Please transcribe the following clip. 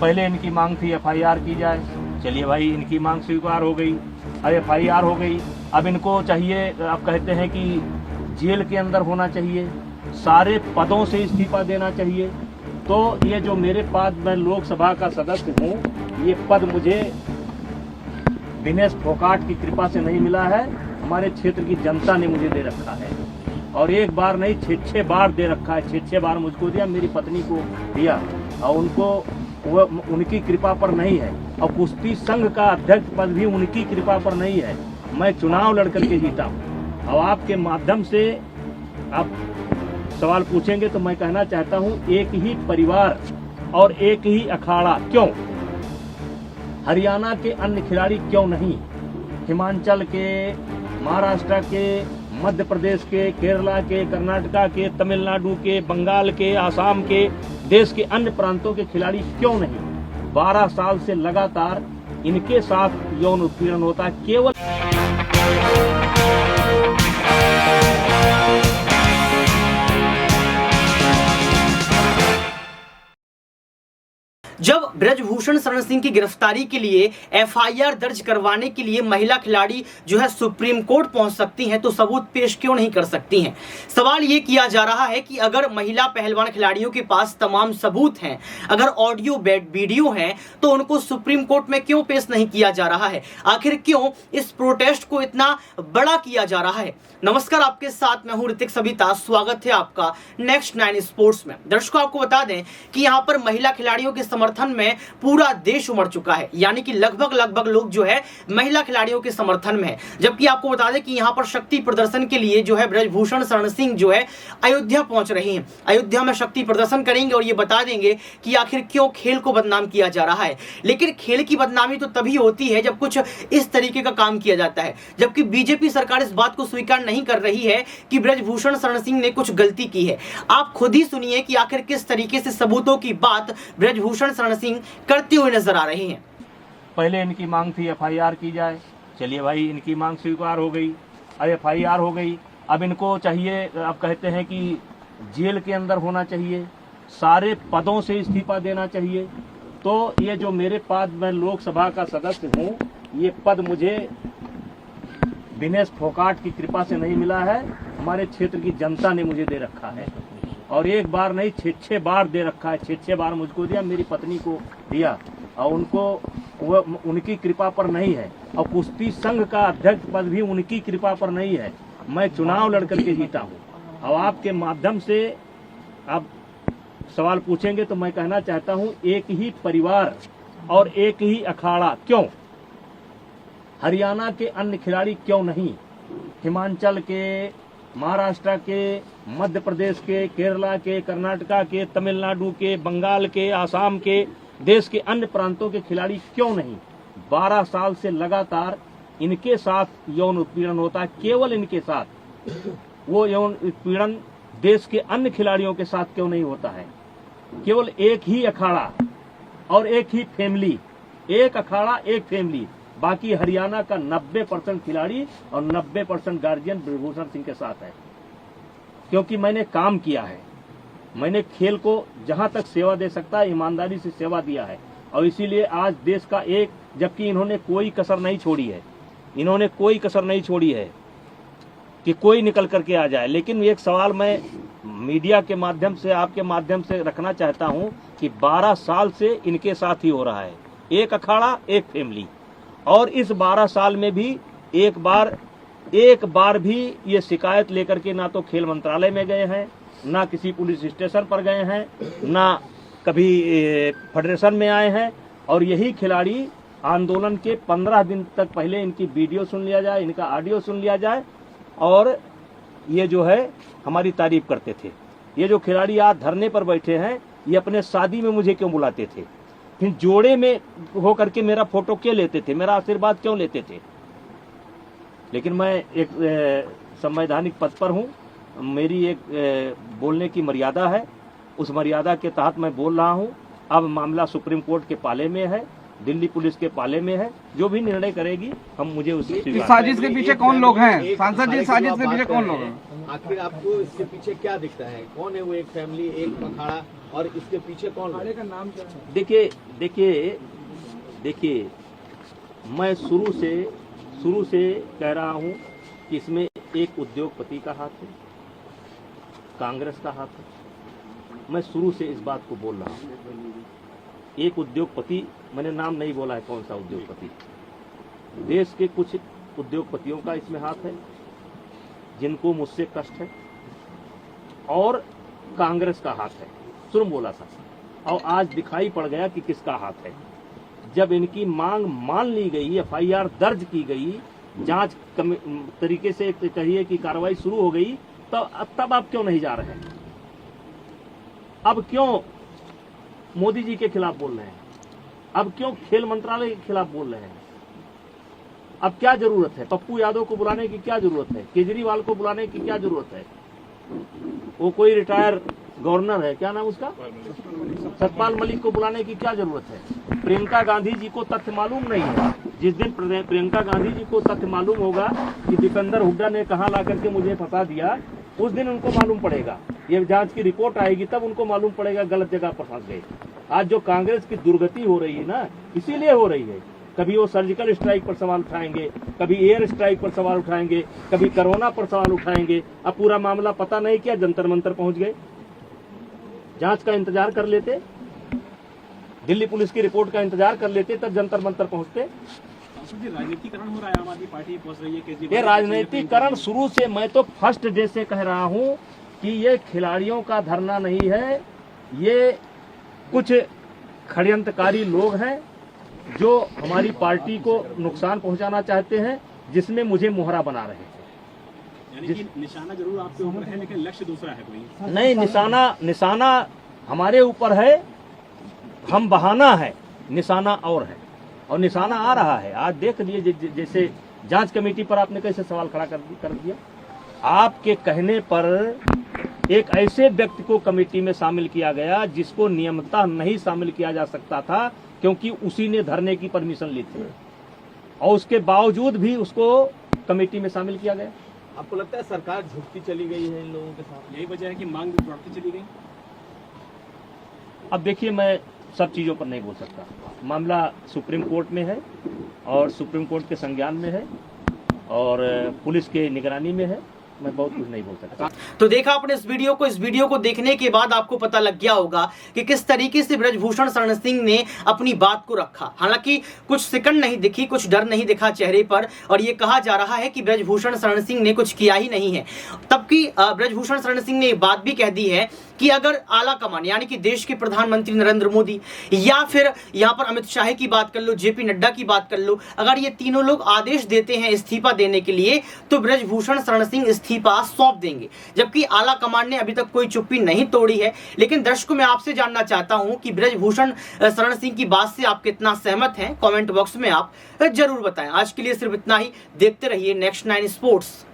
पहले इनकी मांग थी एफआईआर की जाए, चलिए भाई इनकी मांग स्वीकार हो गई, अब एफआईआर हो गई। अब इनको चाहिए, अब कहते हैं कि जेल के अंदर होना चाहिए, सारे पदों से इस्तीफा देना चाहिए। तो ये जो मेरे पास, मैं लोकसभा का सदस्य हूँ, ये पद मुझे दिनेश फोगाट की कृपा से नहीं मिला है, हमारे क्षेत्र की जनता ने मुझे दे रखा है। और एक बार नहीं, 6 बार दे रखा है। 6 बार मुझको दिया, मेरी पत्नी को दिया, और उनको वो उनकी कृपा पर नहीं है। और कुश्ती संघ का अध्यक्ष पद भी उनकी कृपा पर नहीं है। मैं चुनाव लड़कर के जीता हूँ। और आपके माध्यम से आप सवाल पूछेंगे तो मैं कहना चाहता हूँ, एक ही परिवार और एक ही अखाड़ा क्यों? हरियाणा के अन्य खिलाड़ी क्यों नहीं? हिमाचल के, महाराष्ट्र के, मध्य प्रदेश के, केरला के, कर्नाटका के, तमिलनाडु के, बंगाल के, आसाम के, देश के अन्य प्रांतों के खिलाड़ी क्यों नहीं? 12 साल से लगातार इनके साथ यौन उत्पीड़न होता है। केवल जब ब्रजभूषण शरण सिंह की गिरफ्तारी के लिए एफआईआर दर्ज करवाने के लिए महिला खिलाड़ी जो है सुप्रीम कोर्ट पहुंच सकती हैं, तो सबूत पेश क्यों नहीं कर सकती हैं? सवाल ये किया जा रहा है कि अगर महिला पहलवान खिलाड़ियों के पास तमाम सबूत हैं, अगर ऑडियो वीडियो हैं, तो उनको सुप्रीम कोर्ट में क्यों पेश नहीं किया जा रहा है? आखिर क्यों इस प्रोटेस्ट को इतना बड़ा किया जा रहा है? नमस्कार, आपके साथ मैं हूं ऋतिक सविता। स्वागत है आपका नेक्स्ट 9 स्पोर्ट्स में। दर्शकों, आपको बता दें कि यहां पर महिला खिलाड़ियों के समर्थन में पूरा देश उमड़ चुका है, यानी कि लगभग लोग जो है महिला खिलाड़ियों के समर्थन में है। जबकि आपको बता दें कि यहां पर शक्ति प्रदर्शन के लिए जो है ब्रजभूषण शरण सिंह जो है अयोध्या पहुंच रहे हैं। अयोध्या में शक्ति प्रदर्शन करेंगे और ये बता देंगे कि आखिर क्यों खेल को बदनाम किया जा रहा है। लेकिन खेल की बदनामी तो तभी होती है जब कुछ इस तरीके का काम किया जाता है। जबकि बीजेपी सरकार इस बात को स्वीकार नहीं कर रही है कि ब्रजभूषण शरण सिंह ने कुछ गलती की है। आप खुद ही सुनिए कि आखिर किस तरीके से सबूतों की बात ब्रजभूषण शरण सिंह करते हुए नजर आ रहे हैं। पहले इनकी मांग थी एफआईआर की जाए, चलिए भाई इनकी मांग स्वीकार हो गई, अब एफआईआर हो गई। अब इनको चाहिए, अब कहते हैं कि जेल के अंदर होना चाहिए, सारे पदों से इस्तीफा देना चाहिए। तो ये जो मेरे पास, मैं लोकसभा का सदस्य हूँ, ये पद मुझे दिनेश फोगाट की कृपा से नहीं मिला है, हमारे क्षेत्र की जनता ने मुझे दे रखा है। और एक बार नहीं, 6 बार दे रखा है। 6 बार मुझको दिया, मेरी पत्नी को दिया, और उनको वो उनकी कृपा पर नहीं है। और कुश्ती संघ का अध्यक्ष पद भी उनकी कृपा पर नहीं है। मैं चुनाव लड़कर के जीता हूँ। अब आपके माध्यम से आप सवाल पूछेंगे तो मैं कहना चाहता हूँ, एक ही परिवार और एक ही अखाड़ा क्यों? हरियाणा के अन्य खिलाड़ी क्यों नहीं? हिमाचल के, महाराष्ट्र के, मध्य प्रदेश के, केरला के, कर्नाटका के, तमिलनाडु के, बंगाल के, आसाम के, देश के अन्य प्रांतों के खिलाड़ी क्यों नहीं? 12 साल से लगातार इनके साथ यौन उत्पीड़न होता है। केवल इनके साथ, वो यौन उत्पीड़न देश के अन्य खिलाड़ियों के साथ क्यों नहीं होता है? केवल एक ही अखाड़ा और एक ही फैमिली, एक अखाड़ा एक फैमिली। बाकी हरियाणा का 90% खिलाड़ी और 90% गार्जियन ब्रजभूषण सिंह के साथ है। क्योंकि मैंने काम किया है, मैंने खेल को जहां तक सेवा दे सकता है ईमानदारी से सेवा दिया है। और इसीलिए आज देश का एक, जबकि इन्होंने कोई कसर नहीं छोड़ी है, इन्होंने कोई कसर नहीं छोड़ी है कि कोई निकल करके आ जाए। लेकिन एक सवाल मैं मीडिया के माध्यम से, आपके माध्यम से रखना चाहता हूं कि 12 साल से इनके साथ ही हो रहा है, एक अखाड़ा एक फैमिली। और इस 12 साल में भी एक बार भी ये शिकायत लेकर के ना तो खेल मंत्रालय में गए हैं, ना किसी पुलिस स्टेशन पर गए हैं, ना कभी फेडरेशन में आए हैं। और यही खिलाड़ी आंदोलन के 15 दिन तक पहले इनकी वीडियो सुन लिया जाए, इनका ऑडियो सुन लिया जाए, और ये जो है हमारी तारीफ करते थे। ये जो खिलाड़ी आज धरने पर बैठे हैं, ये अपने शादी में मुझे क्यों बुलाते थे? फिर जोड़े में होकर के मेरा फोटो क्यों लेते थे? मेरा आशीर्वाद क्यों लेते थे? लेकिन मैं एक संवैधानिक पद पर हूँ, मेरी एक बोलने की मर्यादा है, उस मर्यादा के तहत मैं बोल रहा हूँ। अब मामला सुप्रीम कोर्ट के पाले में है, दिल्ली पुलिस के पाले में है, जो भी निर्णय करेगी हम मुझे उसे इस स्वीकार साजिश के पीछे कौन लोग हैं? सांसद जी, साजिश के पीछे कौन लोग हैं? आखिर आपको इसके पीछे क्या दिखता है? कौन है वो एक फैमिली, एक अखाड़ा, और इसके पीछे कौन लोग? का नाम क्या है? देखिए मैं शुरू से कह रहा हूँ कि इसमें एक उद्योगपति का हाथ है, कांग्रेस का हाथ है। मैं शुरू से इस बात को बोल रहा हूँ। एक उद्योगपति, मैंने नाम नहीं बोला है कौन सा उद्योगपति, देश के कुछ उद्योगपतियों का इसमें हाथ है जिनको मुझसे कष्ट है, और कांग्रेस का हाथ है। शुरू बोला था, और आज दिखाई पड़ गया कि किसका हाथ है। जब इनकी मांग मान ली गई, एफआईआर दर्ज की गई, जांच तरीके से कहिए कि कार्रवाई शुरू हो गई, तो तब आप क्यों नहीं जा रहे हैं? अब क्यों मोदी जी के खिलाफ बोल रहे हैं? अब क्यों खेल मंत्रालय के खिलाफ बोल रहे हैं? अब क्या जरूरत है? पप्पू यादव को बुलाने की क्या जरूरत है? केजरीवाल को बुलाने की क्या जरूरत है? वो कोई रिटायर गवर्नर है, क्या नाम उसका, सतपाल मलिक को बुलाने की क्या जरूरत है? प्रियंका गांधी जी को तथ्य मालूम नहीं है। जिस दिन प्रियंका गांधी जी को तथ्य मालूम होगा कि दीपेंद्र हुड्डा ने कहां ला करके मुझे फंसा दिया, उस दिन उनको मालूम पड़ेगा। ये जांच की रिपोर्ट आएगी तब उनको मालूम पड़ेगा गलत जगह पर फंस गए। आज जो कांग्रेस की दुर्गति हो रही है ना, इसीलिए हो रही है। कभी वो सर्जिकल स्ट्राइक पर सवाल उठाएंगे, कभी एयर स्ट्राइक पर सवाल उठाएंगे, कभी कोरोना पर सवाल उठाएंगे। अब पूरा मामला पता नहीं क्या जंतर मंतर पहुंच गए। जांच का इंतजार कर लेते, दिल्ली पुलिस की रिपोर्ट का इंतजार कर लेते, तब जंतर मंतर पहुंचते। राजनीतिकरण हो रहा है, आम आदमी पार्टी पहुंच रही है। ये राजनीतिकरण शुरू से, मैं तो फर्स्ट डे से कह रहा हूं कि ये खिलाड़ियों का धरना नहीं है, ये कुछ षड्यंत्रकारी लोग हैं जो हमारी पार्टी को नुकसान पहुंचाना चाहते हैं, जिसमें मुझे मोहरा बना रहे हैं। यानी कि निशाना जरूर आपके ऊपर है, लेकिन लक्ष्य दूसरा है कोई नहीं। निशाना हमारे ऊपर है, हम बहाना है, निशाना और है, और निशाना आ रहा है। आज देख लिए, जैसे जांच कमेटी पर आपने कैसे सवाल खड़ा कर दिया। आपके कहने पर एक ऐसे व्यक्ति को कमेटी में शामिल किया गया जिसको नियमतः नहीं शामिल किया जा सकता था, क्योंकि उसी ने धरने की परमिशन ली थी, और उसके बावजूद भी उसको कमेटी में शामिल किया गया। आपको लगता है सरकार झुकती चली गई है इन लोगों के साथ? यही वजह है कि मांग भी बढ़ती चली गई। अब देखिए, मैं सब चीज़ों पर नहीं बोल सकता। मामला सुप्रीम कोर्ट में है, और सुप्रीम कोर्ट के संज्ञान में है, और पुलिस के निगरानी में है। मैं बहुत कुछ नहीं बोल सकता। तो देखा आपने इस वीडियो को देखने के बाद आपको पता लग गया होगा कि किस तरीके से ब्रजभूषण शरण सिंह ने अपनी बात को रखा। हालांकि कुछ सिकन नहीं दिखी, कुछ डर नहीं दिखा चेहरे पर, और ये कहा जा रहा है कि ब्रजभूषण शरण सिंह ने कुछ किया ही नहीं है। तबकि ब्रजभूषण शरण सिंह ने ये बात भी कह दी है कि अगर आला कमान यानी कि देश के प्रधानमंत्री नरेंद्र मोदी, या फिर यहाँ पर अमित शाह की बात कर लो, जेपी नड्डा की बात कर लो, अगर ये तीनों लोग आदेश देते हैं इस्तीफा देने के लिए, तो ब्रजभूषण शरण सिंह इस्तीफा सौंप देंगे। जबकि आला कमान ने अभी तक कोई चुप्पी नहीं तोड़ी है। लेकिन दर्शकों, मैं आपसे जानना चाहता हूं कि ब्रजभूषण शरण सिंह की बात से आप कितना सहमत हैं, कमेंट बॉक्स में आप जरूर बताएं। आज के लिए सिर्फ इतना ही। देखते रहिए नेक्स्ट 9 स्पोर्ट्स।